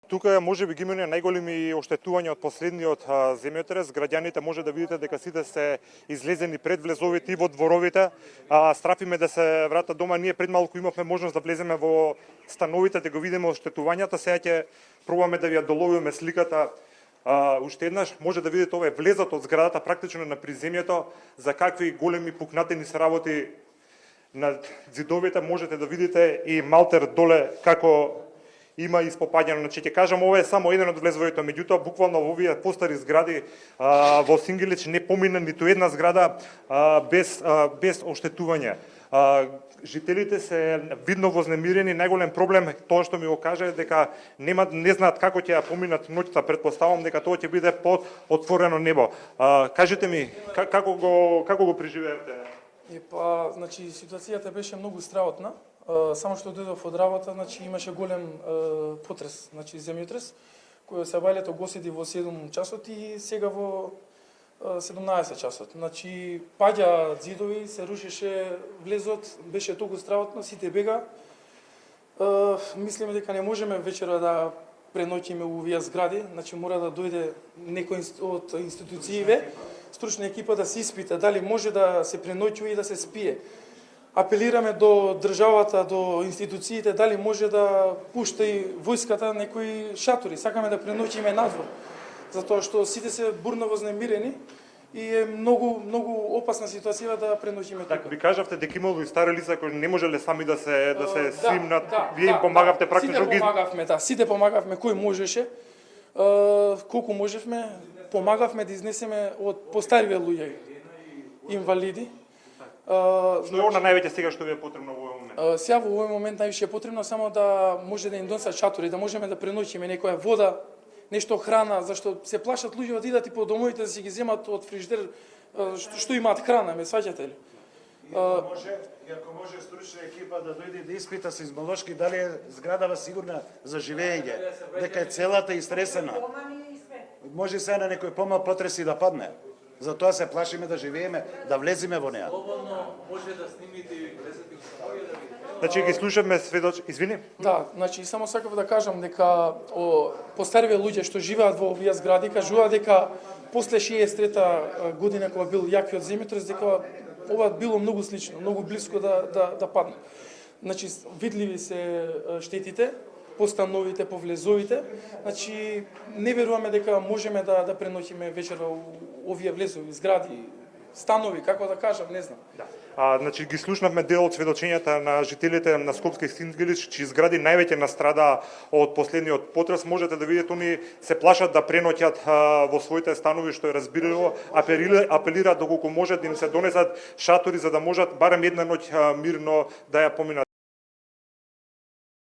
Тука може би ги има најголеми оштетувања од последниот земјотрес. Граѓаните може да видите дека сите се излезени пред влезовите и во дворовите. Страфиме да се вратат дома. Ние пред малку имавме можност да влеземе во становите да го видиме оштетувањата. Сега ќе пробаме да ви ја доловиме сликата. Уште еднаш може да видите ова е влезот од зградата практично на приземјето, за какви големи пукнатини се работи над ѕидовите. Можете да видите и малтер доле како има испопаѓано. Значи ќе кажам, ова е само еден од влезовите, меѓутоа буквално во овие постари згради во Сингелич не помина ниту една зграда без оштетување. Жителите се видно вознемирени. Најголем проблем тоа што ми го кажа е дека не знаат како ќе ја поминат ноќта. Претпоставам дека тоа ќе биде под отворено небо. Кажете ми како го преживеавте? Значи ситуацијата беше многу страотна. Само што дојдов од работа, значи имаше голем потрес, значи земјотрес, кој се валето го седи во 7 часот и сега во 17 часот. Значи паѓа ѕидови, се рушеше влезот, беше толку страотно, сите бега. Мислиме дека не можеме вечера да преноќиме у овие згради, значи мора да дојде некој од институциите, стручна екипа да се испита дали може да се преноќува и да се спие. Апелираме до државата, до институциите, дали може да пушта и војската некои шатори. Сакаме да преноќиме надвор, затоа што сите се бурно вознемирени и е многу опасна ситуација да преноќиме тука. Така, ви кажавте дека имало и стари лица кои не можеле сами да се свимнат. Вие им помагавте практично ги. Сите помагавме кој можеше, колку можевме, помагавме да изнесеме од постариве луѓе, инвалиди. Што е она највеќе сега што ви е потребно во овој момент? Сега во овој момент највише е потребно само да може да им донесат шатори, да можеме да преноќиме некоја вода, нешто храна, зашто се плашат луѓе да идат и по домовите да си ги земат од фрижидер што имаат храна, ме сваќате ли? Ако може стручна екипа да дојде да испита сеизмолошки дали е зградава сигурна за живење, дека е целата истресена. Може сега на некој помал потрес и да падне. Затоа се плашиме да живееме, да влеземе во неа. Може да снимите и влезете во да видите. Значи ги слушаме сведоч, извини? Да, значи само сакав да кажам дека постариве луѓе што живеат во овие згради кажуваат дека после 63-та година кога бил јакиот земјотрес дека ова било многу слично, многу блиско да падне. Значи видливи се штетите по становите, по влезовите. Значи не веруваме дека можеме да преноќиме вечера овие влезови, згради, станови, како да кажам, не знам. Да. Значи ги слушнавме дел од сведочењата на жителите на Скопски Сингелич, чии згради највеќе настрада од последниот потрес. Можете да видите, они се плашат да преноќат во своите станови, што е разбирливо. Апелираат доколку може да им се донесат шатори за да можат барем една ноќ мирно да ја поминат.